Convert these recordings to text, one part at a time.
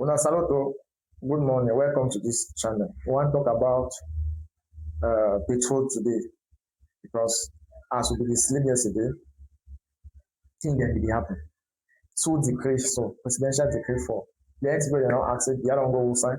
Una saluto, good morning, welcome to this channel. We want to talk about petrol today because as we be sleep yesterday, things dem be happen. Two decree so presidential decree for the next day now ask it, the other one go sign.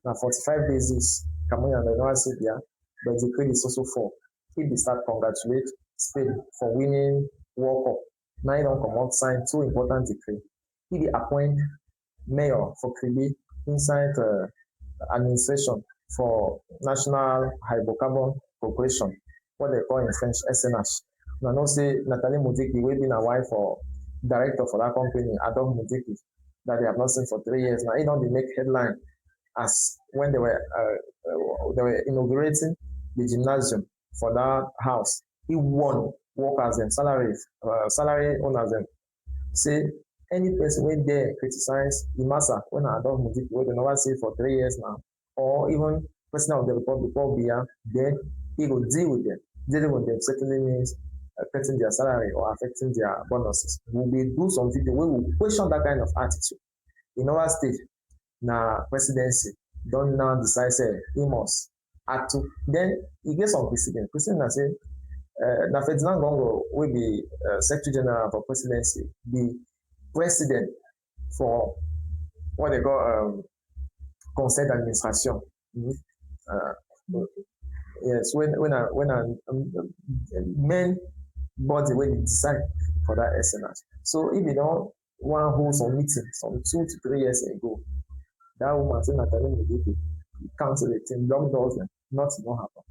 Now 45 days is Cameroon and the United States there, but the decree is also for. If they start congratulate Spain for winning World Cup, now you don't come out sign two important decree. If they appoint mayor for Kribi inside administration for National Hydrocarbon Corporation, what they call in French SNH. Now, know say Nathalie Mudiki, wey been a wife for director for that company, Adolphe Mudiki, that they have not seen for 3 years. Now, he don't dey make headline as when they were inaugurating the gymnasium for that house. He won workers and salary owners and say any person wey dare criticize the massa when Adolphe Mudiki wey dem never see for 3 years now, or even president of the republic Paul Biya, then he go deal with them. Dealing with them certainly means affecting their salary or affecting their bonuses. We will do some video wey will question that kind of attitude. In our state, na presidency don now decide say he must add to. Then e get some precedent. Precedent na say na Ferdinand Gongo wey be secretary general for presidency be president for what they call conseil d'administration. Yes, when a main body wey dey decide for that SNH. So if you don wan hold some meeting some 2 to 3 years ago, that woman say Nathalie Mudiki cancel the thing, lock doors dem, nothing don happen.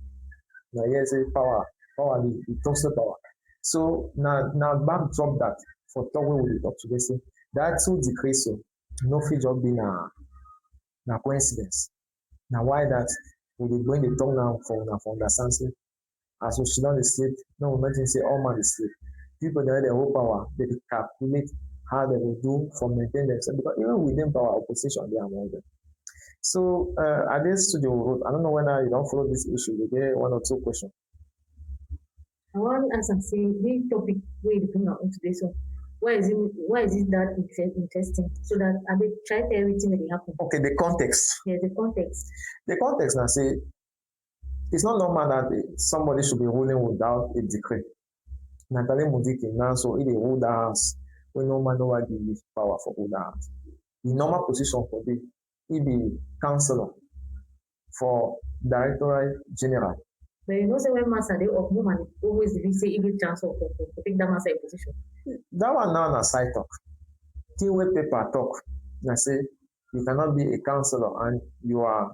Na here say power the toxic power. So na backdrop that for talk wey we dey talk today say that two decree so no fit just be na coincidence. Na why that we dey going dey talk now for understand say as we sit down dey sleep, no we mention say all man dey sleep. People dey dey hold power, they dey calculate how they go do for maintain themselves because even within power opposition dey among them. So at this studio road, I don't know whether you don't follow this issue, you get 1 or 2 questions. I want to ask and say this topic wey you bring out today, so why is it that interesting? So that I will try to tell everything wey dey happen. Okay, the context. Yes, the context. The context now say it's not normal that somebody should be ruling without a decree. Nathalie Mudiki now so he dey hold that house when no man no wan give you power for hold that house. The normal position for this, he be councillor for directorate general. But you know say when master dey up, no man always dey say he get chance of take that master position. That one now na side talk. Thing wey paper talk na say you cannot be a councillor and you are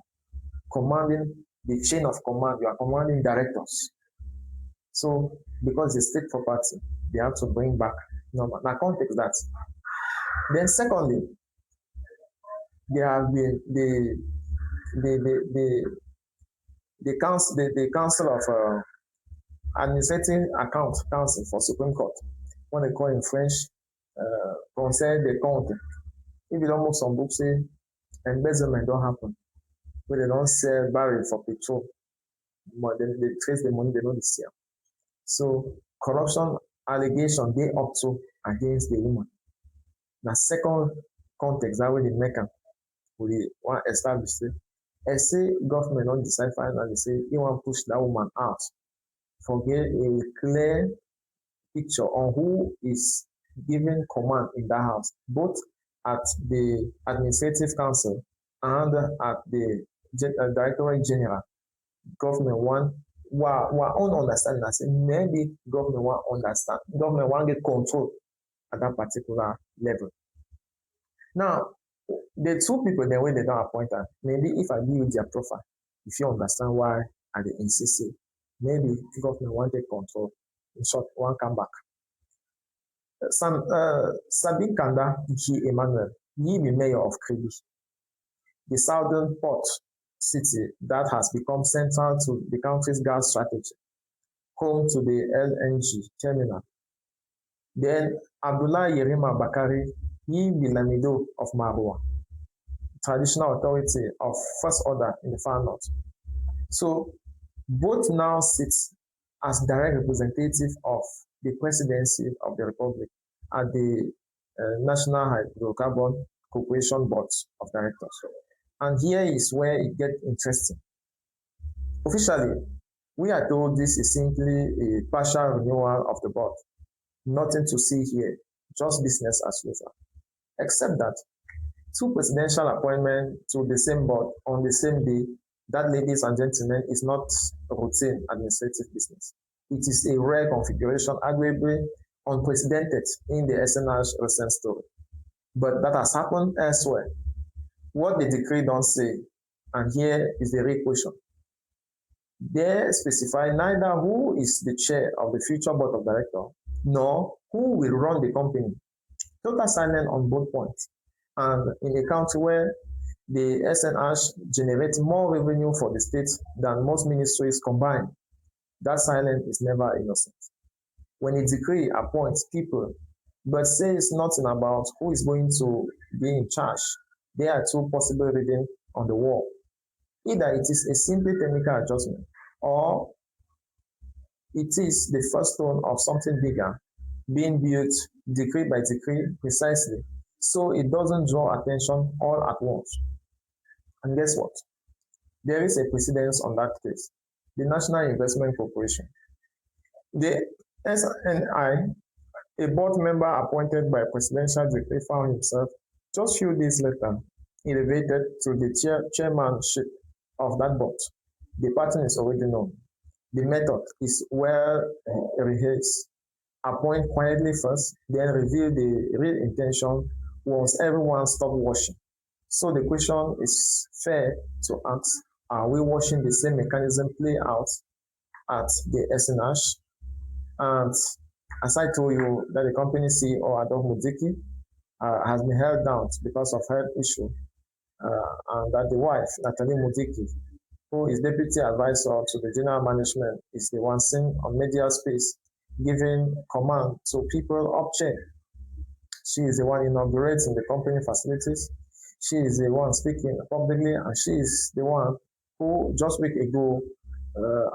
commanding the chain of command, you are commanding directors. So because it's state property, they have to bring back normal. Now context that. Then secondly, there have been the council of administrating account council for Supreme Court, what they call in French conseil des comptes. If you don't move some books say embezzlement don't happen, but they don't sell barrel for petrol, but then they trace the money, they don't sell. So corruption allegation they up to against the woman. Now second context that way they make them we want establish it. I say government don't decide finally say you want to push that woman out. Forget a clear picture on who is giving command in that house, both at the administrative council and at the directorate general. Government want own understanding. I say maybe government want understand. Government want get control at that particular level. Now, the 2 people then when they don't appoint her, maybe if I give you their profile, if you understand why I dey insist, maybe government want take control. In short, one come back. Sabin Kanda G. Emmanuel, he be mayor of Kribi, the southern port city that has become central to the country's gas strategy, home to the LNG terminal. Then Abdullah Yerima Bakari, he be Lamido of Marua, traditional authority of first order in the far north. So both now sit as direct representative of the presidency of the republic at the National Hydrocarbon corporation boards of directors. And here is where it gets interesting. Officially, we are told this is simply a partial renewal of the board. Nothing to see here, just business as usual. Except that two presidential appointments to the same board on the same day, that, ladies and gentlemen, is not routine administrative business. It is a rare configuration, arguably unprecedented in the SNR's recent story. But that has happened elsewhere. What the decree don't say, and here is the real question. They specify neither who is the chair of the future board of directors, nor who will run the company. Total silence on both points. And in a country where the SNR generates more revenue for the state than most ministries combined, that silence is never innocent. When a decree appoints people but says nothing about who is going to be in charge, there are two possible readings on the wall. Either it is a simple technical adjustment, or it is the first stone of something bigger being built decree by decree precisely, so it doesn't draw attention all at once. And guess what? There is a precedence on that case. The National Investment Corporation. The SNI, a board member appointed by presidential decree, found himself just few days later elevated to the chairmanship of that board. The pattern is already known. The method is well rehearsed. Appoint quietly first, then reveal the real intention once everyone stops watching. So the question is fair to ask, are we watching the same mechanism play out at the SNH? And as I told you, that the company CEO, Adolf Mudiki, has been held down because of health issue, and that the wife, Natalie Mudiki, who is deputy advisor to the general management, is the one seen on media space giving command to people up chain. She is the one inaugurating the company facilities. She is the one speaking publicly, and she is the one who just week ago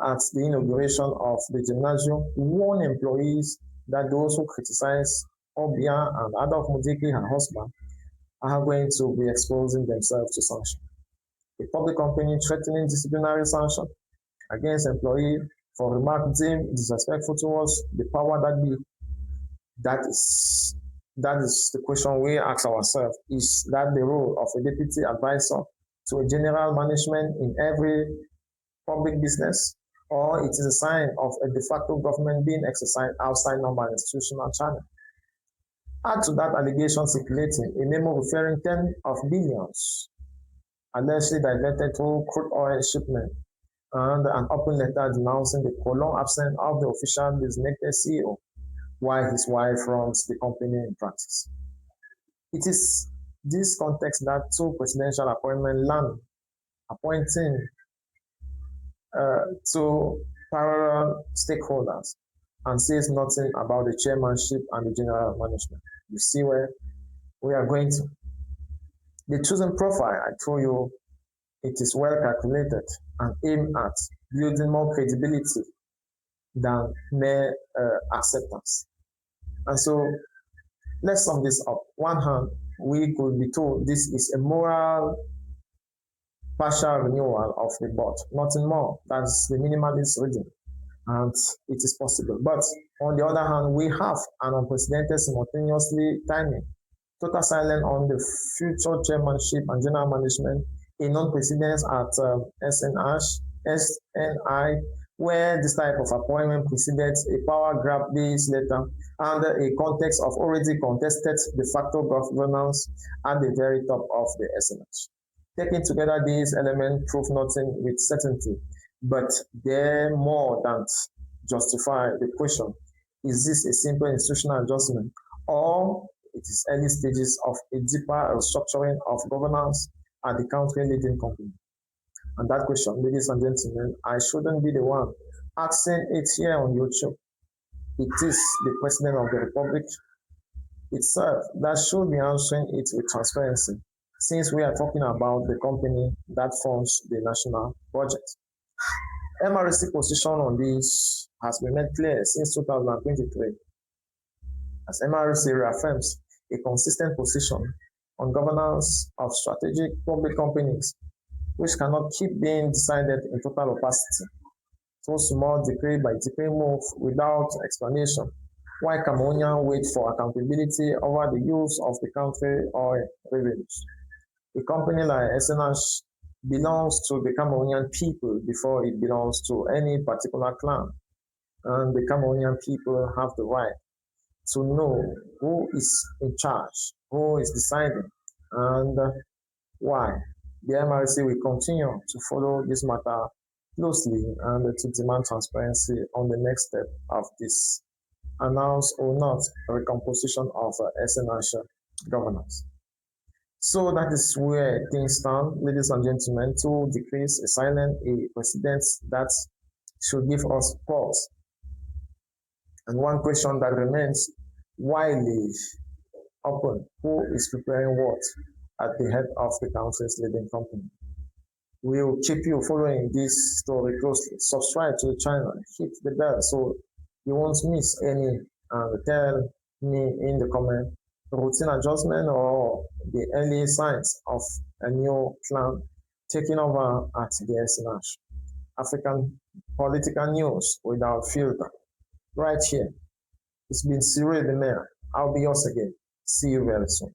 at the inauguration of the gymnasium warned employees that those who criticize Obia and Adolf Mudiki, her husband, are going to be exposing themselves to sanction. A public company threatening disciplinary sanction against employee for remark deemed disrespectful towards the power that be. That is the question we ask ourselves. Is that the role of a deputy advisor to a general management in every public business, or it is a sign of a de facto government being exercised outside normal institutional channel? Add to that allegation circulating a memo referring 10 of billions allegedly diverted through crude oil shipment, and an open letter denouncing the prolonged absence of the official designated CEO while his wife runs the company in practice. It is this context that two presidential appointments land, appointing two parallel stakeholders, and says nothing about the chairmanship and the general management. You see where we are going to. The chosen profile, I told you, it is well calculated and aimed at building more credibility than mere acceptance. And so let's sum this up. One hand, we could be told this is a moral partial renewal of the board, nothing more. That's the minimalist reading, and it is possible. But on the other hand, we have an unprecedented simultaneously timing, total silence on the future chairmanship and general management, a non-precedence at SNI, where this type of appointment preceded a power grab days later under a context of already contested de facto governance at the very top of the SNH. Taking together these elements prove nothing with certainty, but they more than justify the question, is this a simple institutional adjustment, or it is early stages of a deeper restructuring of governance at the country leading company? And that question, ladies and gentlemen, I shouldn't be the one asking it here on YouTube. It is the President of the Republic itself that should be answering it with transparency, since we are talking about the company that funds the national budget. MRC position on this has been made clear since 2023, as MRC reaffirms a consistent position on governance of strategic public companies, which cannot keep being decided in total opacity. So small decree by decree move without explanation. Why Cameroonians wait for accountability over the use of the country oil revenues? A company like SNH belongs to the Cameroonian people before it belongs to any particular clan. And the Cameroonian people have the right to know who is in charge, who is deciding, and why. The MRC will continue to follow this matter closely and to demand transparency on the next step of this announced or not recomposition of SNH governance. So that is where things stand, ladies and gentlemen. Two decrees, a silent, a precedent that should give us pause. And one question that remains, why leave open who is preparing what at the head of the country's leading company? We will keep you following this story closely. Subscribe to the channel, hit the bell so you won't miss any, and tell me in the comment routine adjustment or the early signs of a new clan taking over at the SNH. African political news without filter. Right here. It's been Cyril the Mayor. I'll be yours again. See you very soon.